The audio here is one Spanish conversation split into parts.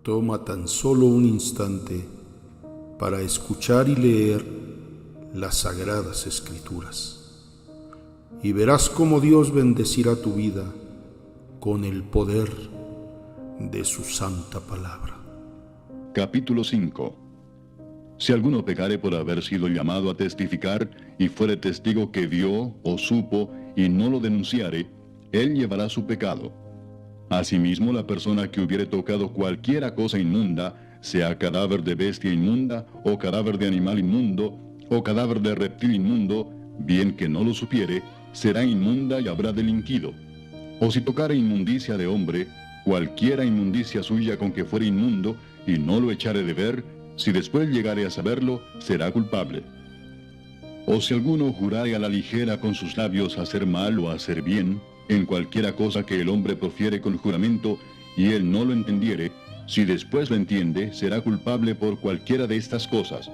Toma tan solo un instante para escuchar y leer las Sagradas Escrituras y verás cómo Dios bendecirá tu vida con el poder de su santa palabra. Capítulo 5. Si alguno pecare por haber sido llamado a testificar y fuere testigo que vio o supo y no lo denunciare, él llevará su pecado. Asimismo, la persona que hubiere tocado cualquiera cosa inmunda, sea cadáver de bestia inmunda, o cadáver de animal inmundo, o cadáver de reptil inmundo, bien que no lo supiere, será inmunda y habrá delinquido. O si tocare inmundicia de hombre, cualquiera inmundicia suya con que fuere inmundo, y no lo echare de ver, si después llegare a saberlo, será culpable. O si alguno jurare a la ligera con sus labios hacer mal o hacer bien, en cualquiera cosa que el hombre profiere con juramento, y él no lo entendiere, si después lo entiende, será culpable por cualquiera de estas cosas.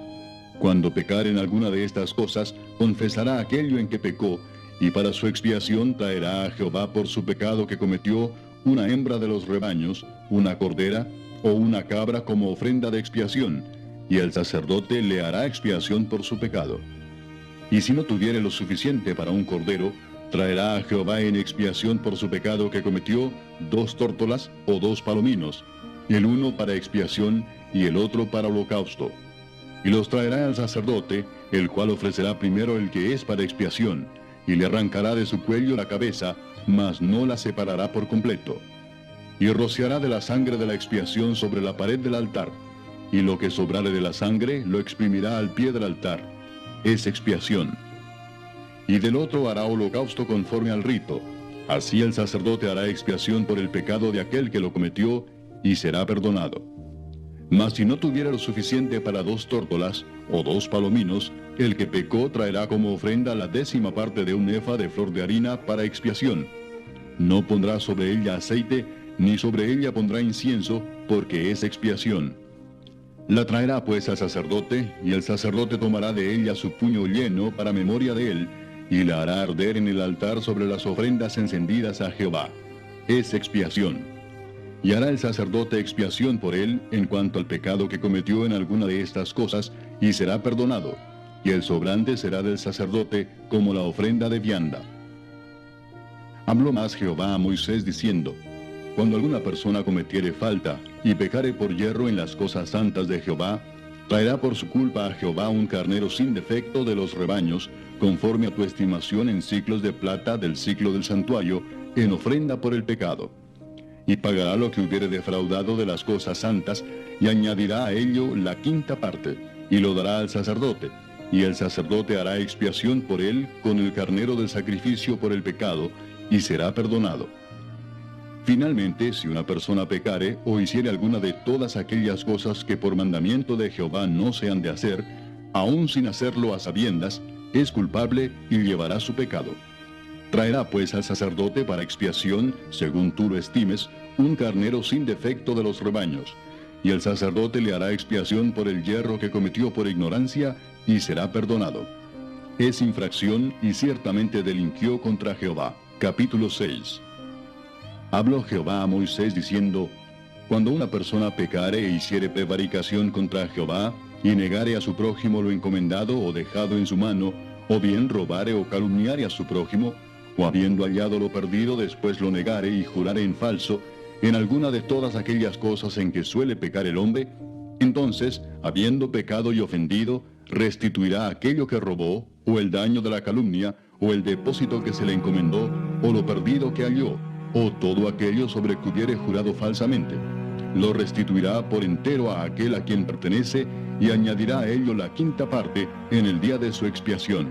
Cuando pecare en alguna de estas cosas, confesará aquello en que pecó, y para su expiación traerá a Jehová por su pecado que cometió una hembra de los rebaños, una cordera o una cabra como ofrenda de expiación, y el sacerdote le hará expiación por su pecado. Y si no tuviere lo suficiente para un cordero, traerá a Jehová en expiación por su pecado que cometió 2 tórtolas o 2 palominos, el uno para expiación y el otro para holocausto. Y los traerá al sacerdote, el cual ofrecerá primero el que es para expiación, y le arrancará de su cuello la cabeza, mas no la separará por completo. Y rociará de la sangre de la expiación sobre la pared del altar, y lo que sobrare de la sangre lo exprimirá al pie del altar. Es expiación. Y del otro hará holocausto conforme al rito. Así el sacerdote hará expiación por el pecado de aquel que lo cometió, y será perdonado. Mas si no tuviera lo suficiente para 2 tórtolas o 2 palominos, el que pecó traerá como ofrenda la 10ª parte de un efa de flor de harina para expiación. No pondrá sobre ella aceite, ni sobre ella pondrá incienso, porque es expiación. La traerá pues al sacerdote, y el sacerdote tomará de ella su puño lleno para memoria de él, y la hará arder en el altar sobre las ofrendas encendidas a Jehová. Es expiación. Y hará el sacerdote expiación por él en cuanto al pecado que cometió en alguna de estas cosas, y será perdonado, y el sobrante será del sacerdote como la ofrenda de vianda. Habló más Jehová a Moisés diciendo: Cuando alguna persona cometiere falta, y pecare por yerro en las cosas santas de Jehová, traerá por su culpa a Jehová un carnero sin defecto de los rebaños, conforme a tu estimación en siclos de plata del siclo del santuario, en ofrenda por el pecado. Y pagará lo que hubiere defraudado de las cosas santas, y añadirá a ello la 5ª parte, y lo dará al sacerdote, y el sacerdote hará expiación por él con el carnero del sacrificio por el pecado, y será perdonado. Finalmente, si una persona pecare o hiciere alguna de todas aquellas cosas que por mandamiento de Jehová no se han de hacer, aun sin hacerlo a sabiendas, es culpable y llevará su pecado. Traerá pues al sacerdote para expiación, según tú lo estimes, un carnero sin defecto de los rebaños, y el sacerdote le hará expiación por el yerro que cometió por ignorancia, y será perdonado. Es infracción y ciertamente delinquió contra Jehová. Capítulo 6. Habló Jehová a Moisés diciendo: Cuando una persona pecare e hiciere prevaricación contra Jehová, y negare a su prójimo lo encomendado o dejado en su mano, o bien robare o calumniare a su prójimo, o habiendo hallado lo perdido después lo negare y jurare en falso, en alguna de todas aquellas cosas en que suele pecar el hombre, entonces, habiendo pecado y ofendido, restituirá aquello que robó, o el daño de la calumnia, o el depósito que se le encomendó, o lo perdido que halló, o todo aquello sobre que hubiere jurado falsamente. Lo restituirá por entero a aquel a quien pertenece, y añadirá a ello la 5ª parte en el día de su expiación.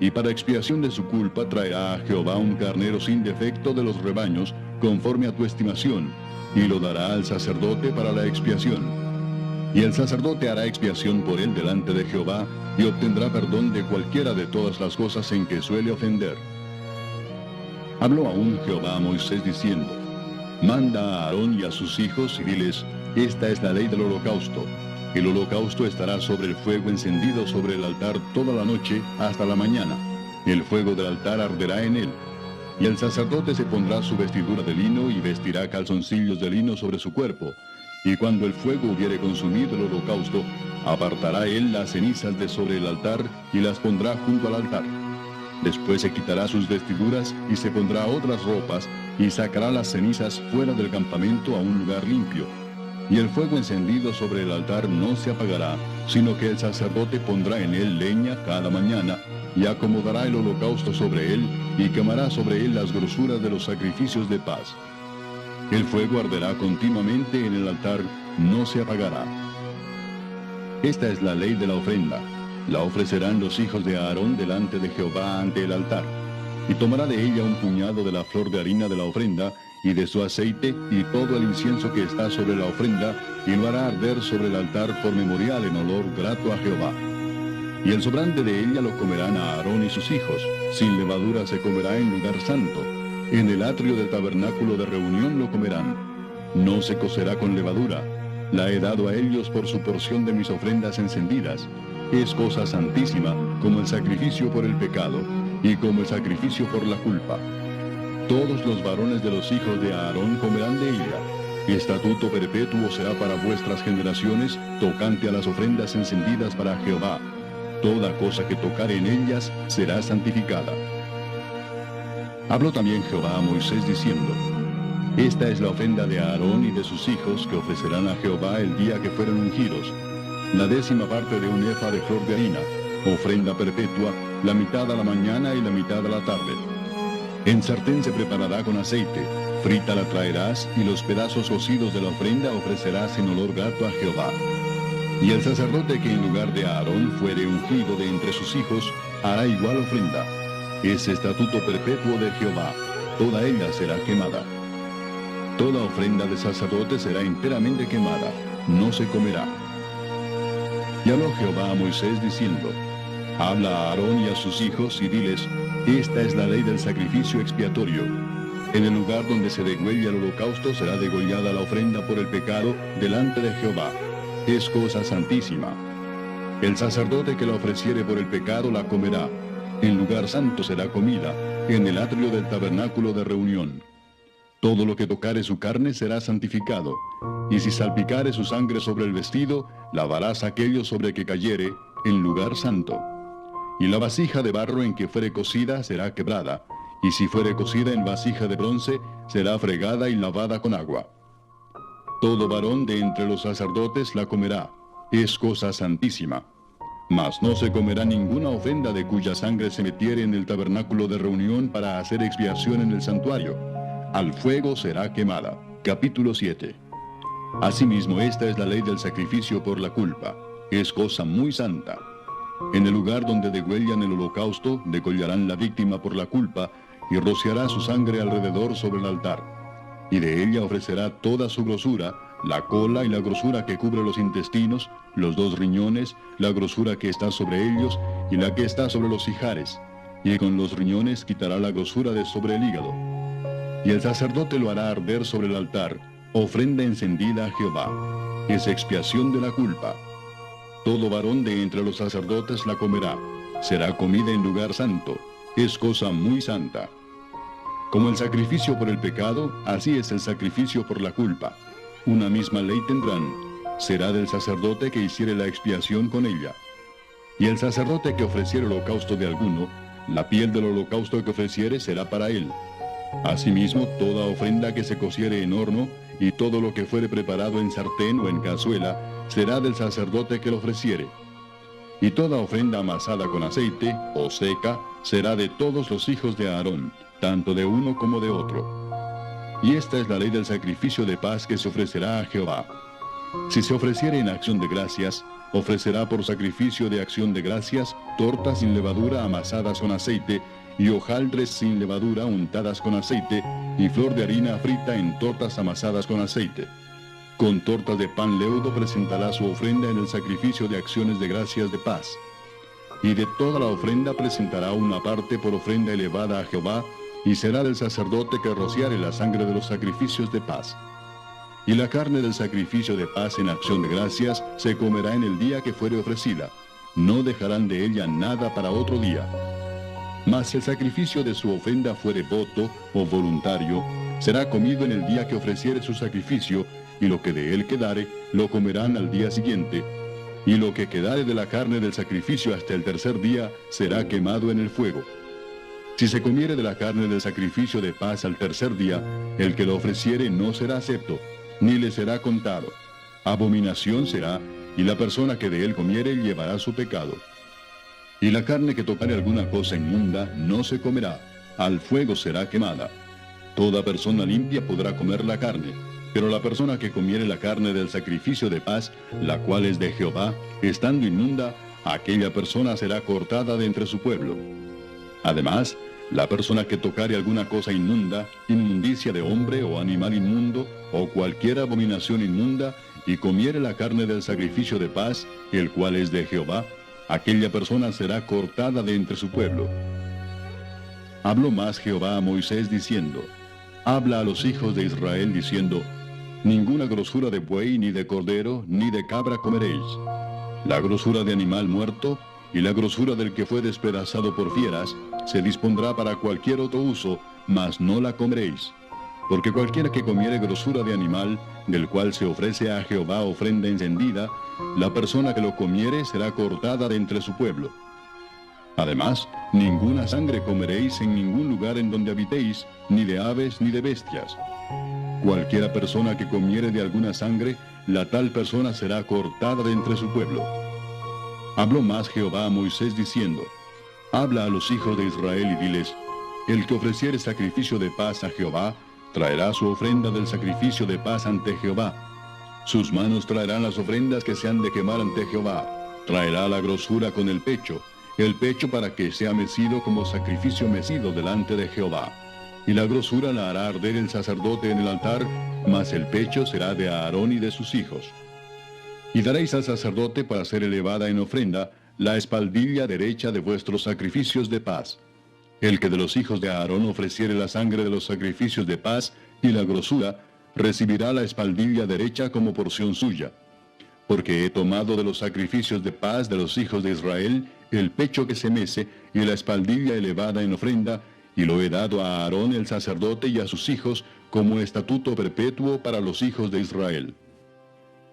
Y para expiación de su culpa traerá a Jehová un carnero sin defecto de los rebaños, conforme a tu estimación, y lo dará al sacerdote para la expiación. Y el sacerdote hará expiación por él delante de Jehová, y obtendrá perdón de cualquiera de todas las cosas en que suele ofender. Habló aún Jehová a Moisés diciendo: Manda a Aarón y a sus hijos, y diles: Esta es la ley del holocausto. El holocausto estará sobre el fuego encendido sobre el altar toda la noche hasta la mañana. El fuego del altar arderá en él. Y el sacerdote se pondrá su vestidura de lino y vestirá calzoncillos de lino sobre su cuerpo. Y cuando el fuego hubiere consumido el holocausto, apartará él las cenizas de sobre el altar y las pondrá junto al altar. Después se quitará sus vestiduras y se pondrá otras ropas y sacará las cenizas fuera del campamento a un lugar limpio. Y el fuego encendido sobre el altar no se apagará, sino que el sacerdote pondrá en él leña cada mañana y acomodará el holocausto sobre él y quemará sobre él las grosuras de los sacrificios de paz. El fuego arderá continuamente en el altar, no se apagará. Esta es la ley de la ofrenda. La ofrecerán los hijos de Aarón delante de Jehová ante el altar. Y tomará de ella un puñado de la flor de harina de la ofrenda, y de su aceite, y todo el incienso que está sobre la ofrenda, y lo hará arder sobre el altar por memorial en olor grato a Jehová. Y el sobrante de ella lo comerán a Aarón y sus hijos. Sin levadura se comerá en lugar santo. En el atrio del tabernáculo de reunión lo comerán. No se cocerá con levadura. La he dado a ellos por su porción de mis ofrendas encendidas. Es cosa santísima, como el sacrificio por el pecado, y como el sacrificio por la culpa. Todos los varones de los hijos de Aarón comerán de ella. Estatuto perpetuo será para vuestras generaciones, tocante a las ofrendas encendidas para Jehová. Toda cosa que tocare en ellas será santificada. Habló también Jehová a Moisés diciendo: Esta es la ofrenda de Aarón y de sus hijos que ofrecerán a Jehová el día que fueron ungidos. La 10ª parte de un efa de flor de harina, ofrenda perpetua, la mitad a la mañana y la mitad a la tarde. En sartén se preparará con aceite, frita la traerás, y los pedazos cocidos de la ofrenda ofrecerás en olor grato a Jehová. Y el sacerdote que en lugar de Aarón fuere ungido de entre sus hijos, hará igual ofrenda. Es estatuto perpetuo de Jehová, toda ella será quemada. Toda ofrenda de sacerdote será enteramente quemada, no se comerá. Y habló Jehová a Moisés diciendo: Habla a Aarón y a sus hijos y diles: Esta es la ley del sacrificio expiatorio. En el lugar donde se degüella el holocausto será degollada la ofrenda por el pecado delante de Jehová. Es cosa santísima. El sacerdote que la ofreciere por el pecado la comerá. En lugar santo será comida, en el atrio del tabernáculo de reunión. Todo lo que tocare su carne será santificado, y si salpicare su sangre sobre el vestido, lavarás aquello sobre que cayere, en lugar santo. Y la vasija de barro en que fuere cocida será quebrada, y si fuere cocida en vasija de bronce, será fregada y lavada con agua. Todo varón de entre los sacerdotes la comerá, es cosa santísima. Mas no se comerá ninguna ofrenda de cuya sangre se metiere en el tabernáculo de reunión para hacer expiación en el santuario. Al fuego será quemada. Capítulo 7. Asimismo, esta es la ley del sacrificio por la culpa. Es cosa muy santa. En el lugar donde degüellan el holocausto, degollarán la víctima por la culpa, y rociará su sangre alrededor sobre el altar. Y de ella ofrecerá toda su grosura, la cola y la grosura que cubre los intestinos, los 2 riñones, la grosura que está sobre ellos, y la que está sobre los ijares. Y con los riñones quitará la grosura de sobre el hígado. Y el sacerdote lo hará arder sobre el altar, ofrenda encendida a Jehová. Es expiación de la culpa. Todo varón de entre los sacerdotes la comerá. Será comida en lugar santo. Es cosa muy santa. Como el sacrificio por el pecado, así es el sacrificio por la culpa. Una misma ley tendrán. Será del sacerdote que hiciere la expiación con ella. Y el sacerdote que ofreciere holocausto de alguno, la piel del holocausto que ofreciere será para él. Asimismo, toda ofrenda que se cociere en horno, y todo lo que fuere preparado en sartén o en cazuela, será del sacerdote que lo ofreciere. Y toda ofrenda amasada con aceite, o seca, será de todos los hijos de Aarón, tanto de uno como de otro. Y esta es la ley del sacrificio de paz que se ofrecerá a Jehová. Si se ofreciere en acción de gracias, ofrecerá por sacrificio de acción de gracias tortas sin levadura amasadas con aceite, y hojaldres sin levadura untadas con aceite, y flor de harina frita en tortas amasadas con aceite. Con tortas de pan leudo presentará su ofrenda en el sacrificio de acciones de gracias de paz. Y de toda la ofrenda presentará una parte por ofrenda elevada a Jehová, y será del sacerdote que rociare la sangre de los sacrificios de paz. Y la carne del sacrificio de paz en acción de gracias se comerá en el día que fuere ofrecida. No dejarán de ella nada para otro día. Mas el sacrificio de su ofrenda fuere voto o voluntario, será comido en el día que ofreciere su sacrificio, y lo que de él quedare, lo comerán al día siguiente. Y lo que quedare de la carne del sacrificio hasta el tercer día, será quemado en el fuego. Si se comiere de la carne del sacrificio de paz al tercer día, el que lo ofreciere no será acepto, ni le será contado. Abominación será, y la persona que de él comiere llevará su pecado. Y la carne que tocare alguna cosa inmunda no se comerá, al fuego será quemada. Toda persona limpia podrá comer la carne, pero la persona que comiere la carne del sacrificio de paz, la cual es de Jehová, estando inmunda, aquella persona será cortada de entre su pueblo. Además, la persona que tocare alguna cosa inmunda, inmundicia de hombre o animal inmundo, o cualquier abominación inmunda, y comiere la carne del sacrificio de paz, el cual es de Jehová, aquella persona será cortada de entre su pueblo. Habló más Jehová a Moisés diciendo: Habla a los hijos de Israel diciendo: Ninguna grosura de buey, ni de cordero, ni de cabra comeréis. La grosura de animal muerto, y la grosura del que fue despedazado por fieras, se dispondrá para cualquier otro uso, mas no la comeréis. Porque cualquiera que comiere grosura de animal, del cual se ofrece a Jehová ofrenda encendida, la persona que lo comiere será cortada de entre su pueblo. Además, ninguna sangre comeréis en ningún lugar en donde habitéis, ni de aves ni de bestias. Cualquiera persona que comiere de alguna sangre, la tal persona será cortada de entre su pueblo. Habló más Jehová a Moisés diciendo: Habla a los hijos de Israel y diles: El que ofreciere sacrificio de paz a Jehová, traerá su ofrenda del sacrificio de paz ante Jehová. Sus manos traerán las ofrendas que se han de quemar ante Jehová. Traerá la grosura con el pecho para que sea mecido como sacrificio mecido delante de Jehová. Y la grosura la hará arder el sacerdote en el altar, mas el pecho será de Aarón y de sus hijos. Y daréis al sacerdote para ser elevada en ofrenda la espaldilla derecha de vuestros sacrificios de paz. El que de los hijos de Aarón ofreciere la sangre de los sacrificios de paz y la grosura, recibirá la espaldilla derecha como porción suya. Porque he tomado de los sacrificios de paz de los hijos de Israel el pecho que se mece y la espaldilla elevada en ofrenda, y lo he dado a Aarón el sacerdote y a sus hijos como estatuto perpetuo para los hijos de Israel.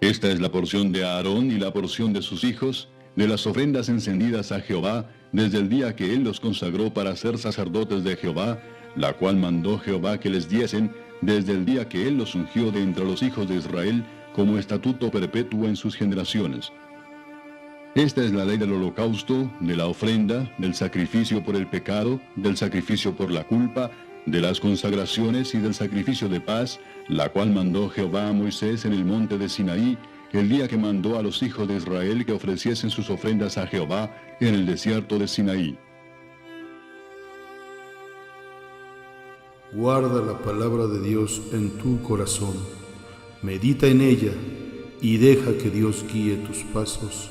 Esta es la porción de Aarón y la porción de sus hijos, de las ofrendas encendidas a Jehová, desde el día que él los consagró para ser sacerdotes de Jehová, la cual mandó Jehová que les diesen, desde el día que él los ungió de entre los hijos de Israel, como estatuto perpetuo en sus generaciones. Esta es la ley del holocausto, de la ofrenda, del sacrificio por el pecado, del sacrificio por la culpa, de las consagraciones y del sacrificio de paz, la cual mandó Jehová a Moisés en el monte de Sinaí, el día que mandó a los hijos de Israel que ofreciesen sus ofrendas a Jehová en el desierto de Sinaí. Guarda la palabra de Dios en tu corazón, medita en ella y deja que Dios guíe tus pasos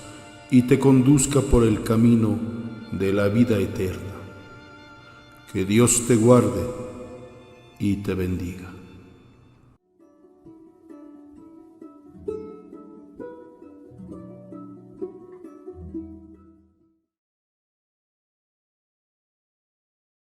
y te conduzca por el camino de la vida eterna. Que Dios te guarde y te bendiga.